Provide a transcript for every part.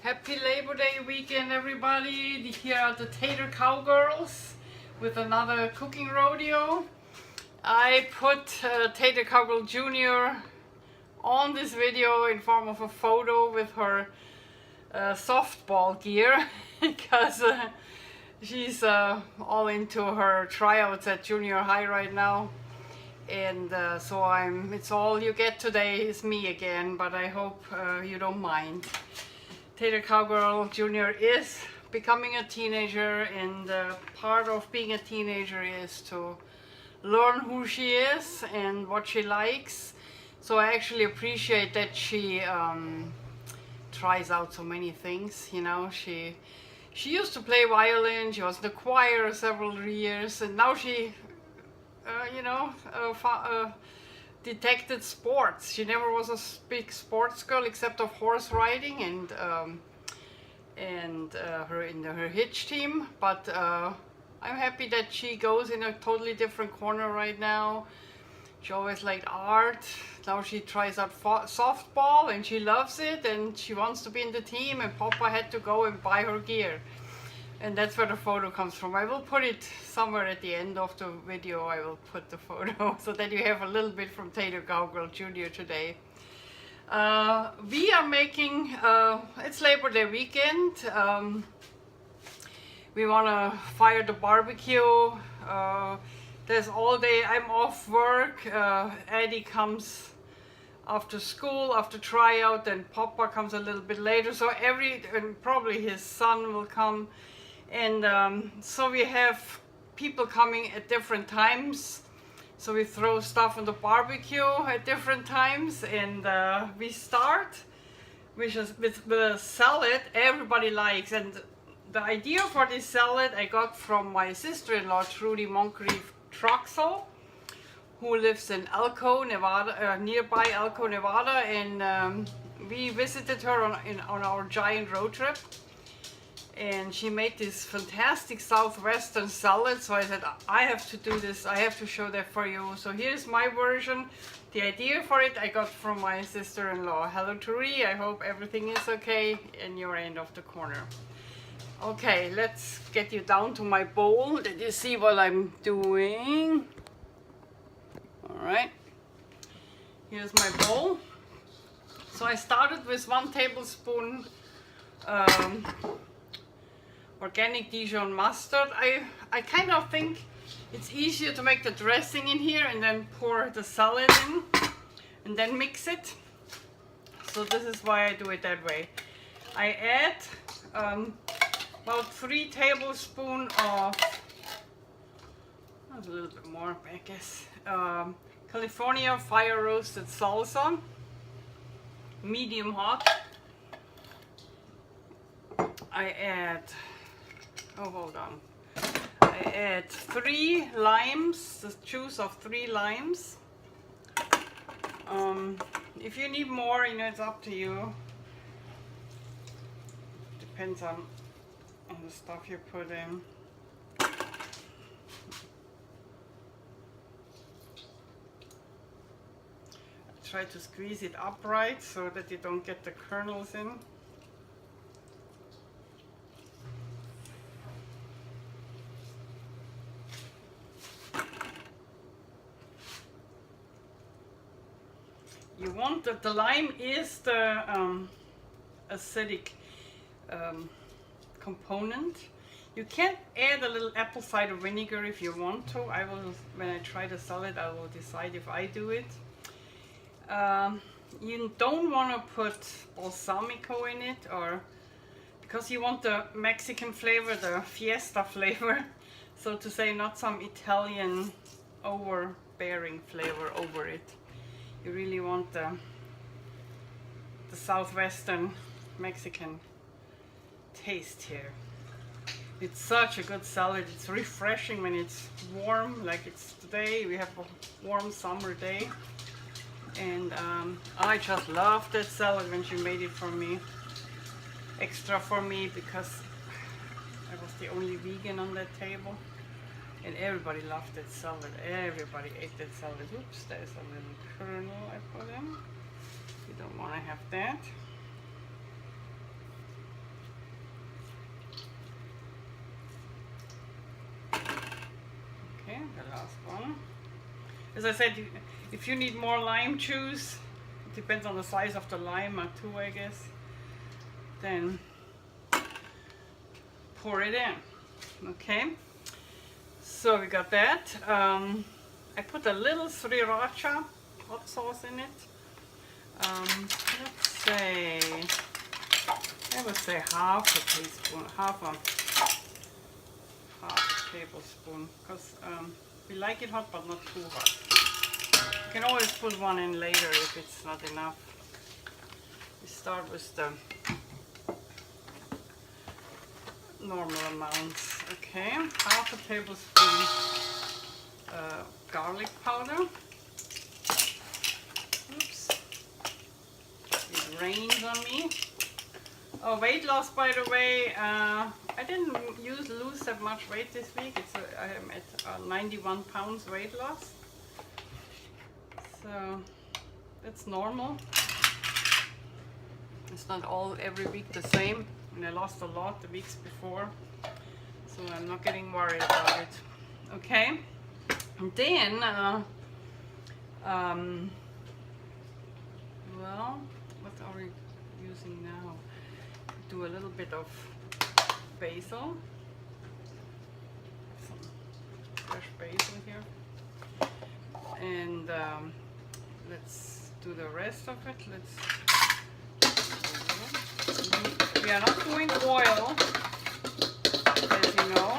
Happy Labor Day weekend, everybody. Here are the Tater Cowgirls with another cooking rodeo. I put Tater Cowgirl Jr. on this video in form of a photo with her softball gear because she's all into her tryouts at junior high right now. And so it's all you get today is me again, but I hope you don't mind. Tater Cowgirl Jr. is becoming a teenager, and part of being a teenager is to learn who she is and what she likes. So I actually appreciate that she tries out so many things. You know, she used to play violin, she was in the choir several years, and now she detected sports. She never was a big sports girl except of horse riding and her hitch team, but I'm happy that she goes in a totally different corner right now. She always liked art. Now she tries out softball and she loves it and she wants to be in the team, and Papa had to go and buy her gear. And that's where the photo comes from. I will put it somewhere at the end of the video. I will put the photo so that you have a little bit from Tater Cowgirl Jr. today. We are making, it's Labor Day weekend. We want to fire the barbecue. There's all day, I'm off work. Eddie comes after school, after tryout, and Papa comes a little bit later. So and probably his son will come. And so we have people coming at different times. So we throw stuff on the barbecue at different times, and we start with the salad everybody likes. And the idea for this salad I got from my sister-in-law, Trudy Moncrief Troxel, who lives in Elko, Nevada, nearby Elko, Nevada, and we visited her on our giant road trip. And she made this fantastic Southwestern salad, so I said, I have to do this, I have to show that for you. So here's my version. The idea for it I got from my sister-in-law. Hello Turi, I hope everything is okay in your end of the corner. Okay, let's get you down to my bowl. Did you see what I'm doing? Alright, here's my bowl. So I started with 1 tablespoon organic Dijon mustard. I kind of think it's easier to make the dressing in here and then pour the salad in and then mix it. So this is why I do it that way. I add about 3 tablespoons of, that's a little bit more I guess, California fire roasted salsa, medium hot. I add, oh hold on, I add 3 limes, the juice of 3 limes. If you need more, you know, it's up to you. Depends on the stuff you put in. Try to squeeze it upright so that you don't get the kernels in. You want that the lime is the acidic component. You can add a little apple cider vinegar if you want to. I will, when I try the salad, I will decide if I do it. You don't want to put balsamico in it, or because you want the Mexican flavor, the fiesta flavor, so to say, not some Italian overbearing flavor over it. You really want the Southwestern Mexican taste here. It's such a good salad. It's refreshing when it's warm, like it's today. We have a warm summer day. And I just love that salad when she made it for me. Extra for me because I was the only vegan on that table. And everybody loved that salad. Everybody ate that salad. Oops, there's a little kernel I put in. You don't want to have that. last one. As I said, if you need more lime juice, it depends on the size of the lime too, I guess, then pour it in. Okay, so we got that. I put a little sriracha hot sauce in it. Let's say, I would say half a teaspoon, half a tablespoon, because we like it hot but not too hot. You can always put one in later if it's not enough. We start with the normal amounts. Okay, half a tablespoon garlic powder. Oops, it rains on me. Oh, weight loss, by the way, I didn't lose that much weight this week. I am at 91 pounds weight loss. So that's normal. It's not every week the same. And I lost a lot the weeks before. So I'm not getting worried about it. Okay. And then, well, what are we using now? Do a little bit of basil, some fresh basil here, and let's do the rest of it. We are not doing oil, as you know.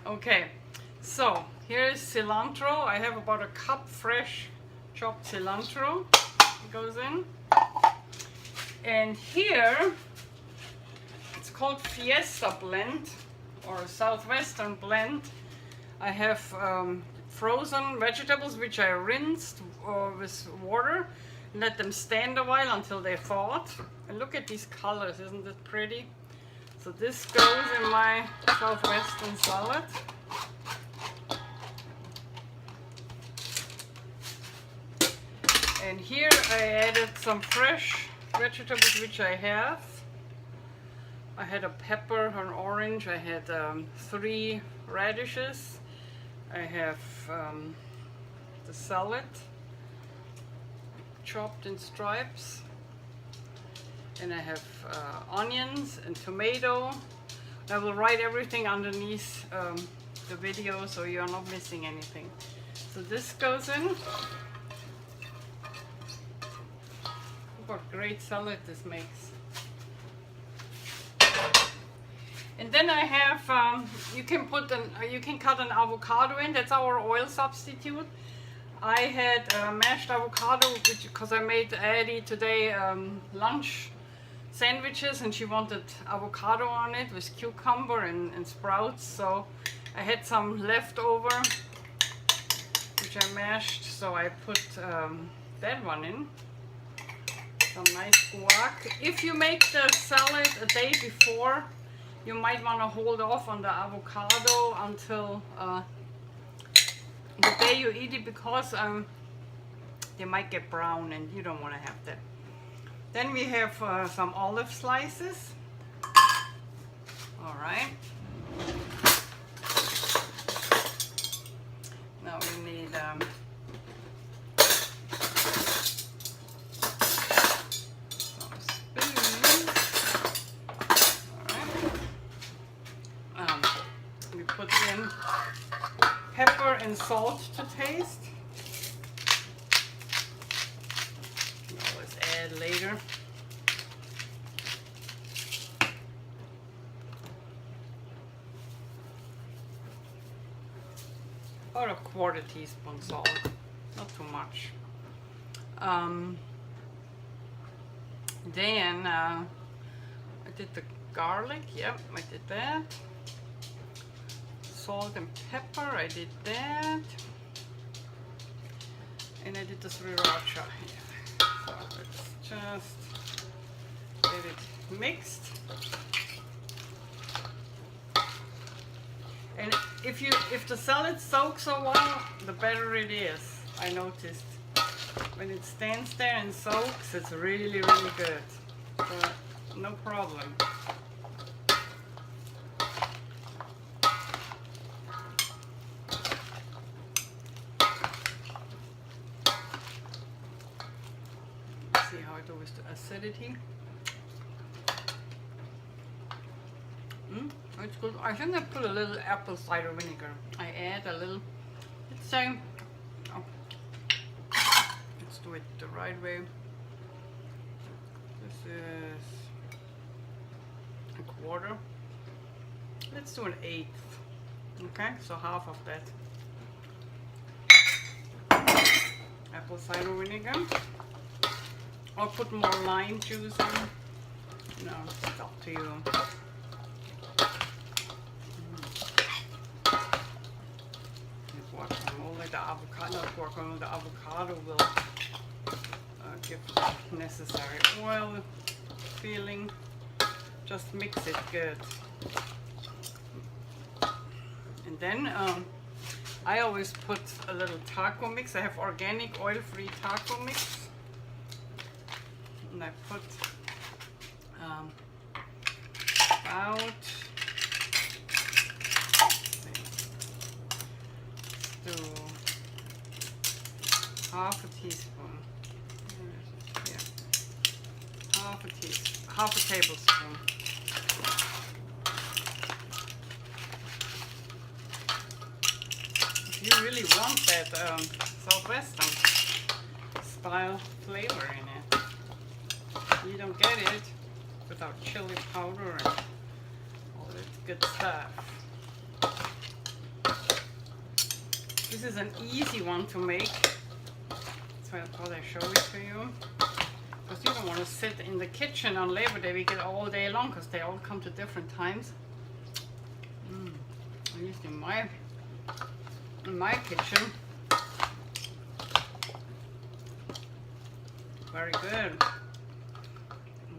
Okay, so here's cilantro. I have about a cup fresh chopped cilantro. It goes in. And here, it's called Fiesta blend or Southwestern blend. I have frozen vegetables which I rinsed with water, let them stand a while until they thawed. And look at these colors, isn't it pretty? So this goes in my Southwestern salad. And here I added some fresh vegetables which I have. I had a pepper, an orange, I had 3 radishes, I have the salad chopped in stripes, and I have onions and tomato. I will write everything underneath the video so you're not missing anything. So this goes in. What great salad this makes. And then I have, you can cut an avocado in. That's our oil substitute. I had mashed avocado, because I made Addie today lunch sandwiches, and she wanted avocado on it with cucumber and sprouts. So I had some leftover, which I mashed. So I put that one in. Some nice guac. If you make the salad a day before, you might want to hold off on the avocado until the day you eat it, because they might get brown and you don't want to have that. Then we have some olive slices. All right. Now we need pepper and salt to taste. You can always add later. About a 1/4 teaspoon salt, not too much. Then I did the garlic. Yep, I did that. Salt and pepper, I did that. And I did the sriracha here. So let's just get it mixed. And if the salad soaks a while, the better it is. I noticed when it stands there and soaks, it's really, really good. So no problem. See how I do with the acidity. It's good. I think I put a little apple cider vinegar. I add a little, let's say, oh, let's do it the right way. This is a quarter. Let's do an eighth. Okay, so half of that. Apple cider vinegar. Or put more lime juice in. No, it's up to you. Guacamole, the avocado, guacamole, the avocado will give the necessary oil feeling. Just mix it good. And then I always put a little taco mix. I have organic oil-free taco mix. And I put about half a teaspoon. Yeah. Half a tablespoon. If you really want that Southwestern style flavor in it, you don't get it without chili powder and all that good stuff. This is an easy one to make. That's why I thought I'd show it to you. Because you don't want to sit in the kitchen on Labor Day weekend all day long because they all come to different times. At least in my kitchen. Very good.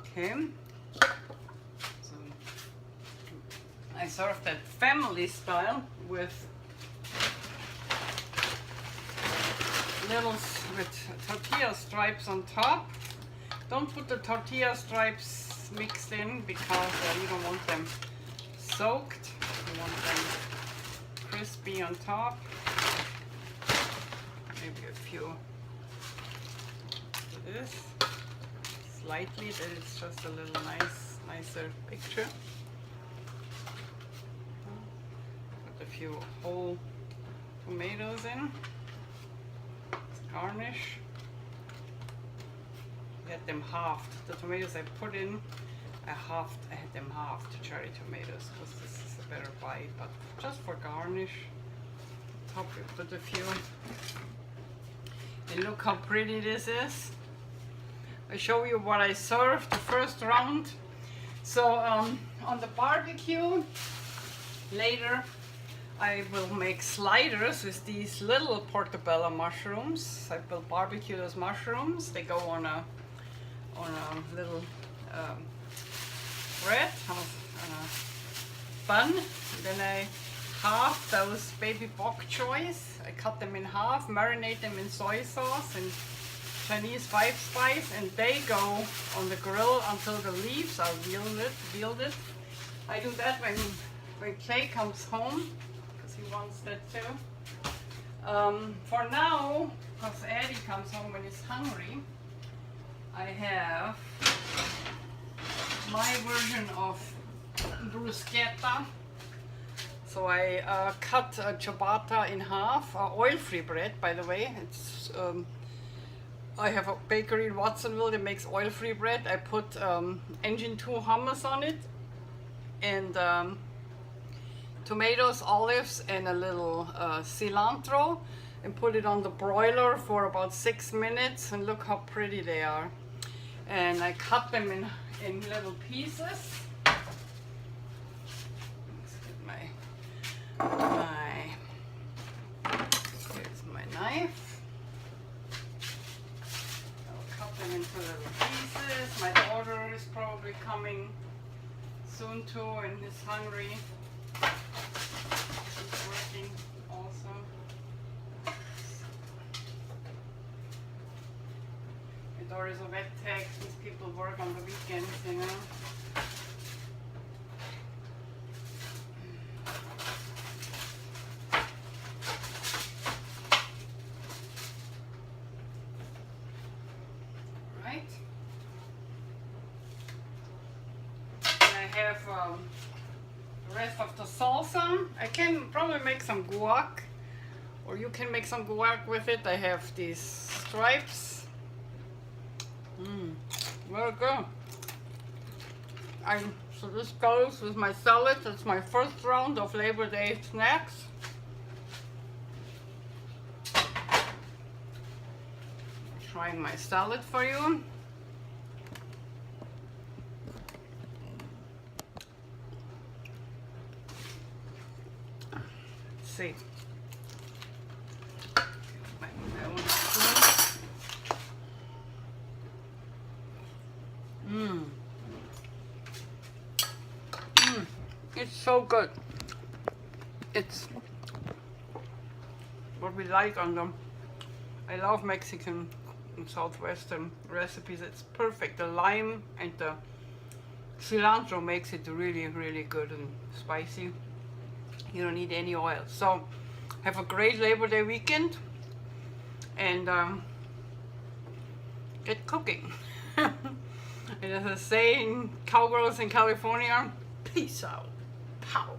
Okay. So I serve that family style with tortilla stripes on top. Don't put the tortilla stripes mixed in because you don't want them soaked. You want them crispy on top. Maybe a few of this. Slightly, that it's just a little nicer picture. Put a few whole tomatoes in. Garnish. Get them halved. The tomatoes I put in, I had them halved, cherry tomatoes, because this is a better bite. But just for garnish, top we put a few. And look how pretty this is. I show you what I served the first round. So on the barbecue later, I will make sliders with these little Portabella mushrooms. I will barbecue those mushrooms. They go on a little bread, on a bun. Then I halve those baby bok choys. I cut them in half, marinate them in soy sauce and Chinese 5-spice, and they go on the grill until the leaves are welded. I do that when Clay comes home. He wants that too. For now, because Eddie comes home when he's hungry, I have my version of bruschetta. So I cut ciabatta in half, oil-free bread, by the way. It's I have a bakery in Watsonville that makes oil-free bread. I put Engine 2 hummus on it, and tomatoes, olives, and a little cilantro, and put it on the broiler for about 6 minutes, and look how pretty they are. And I cut them in little pieces. Let's get here's my knife. I'll cut them into little pieces. My daughter is probably coming soon too and is hungry. She's working also. My daughter's a vet tech. These people work on the weekends, you know. right? And I have the rest of the salsa. I can probably make some guac, or you can make some guac with it. I have these stripes. Very good. So this goes with my salad. It's my first round of Labor Day snacks. Trying my salad for you. Let's see. It's so good. It's what we like on them. I love Mexican and Southwestern recipes. It's perfect. The lime and the cilantro makes it really, really good and spicy. You don't need any oil. So have a great Labor Day weekend and get cooking. And as I say in cowgirls in California, peace out. Pow.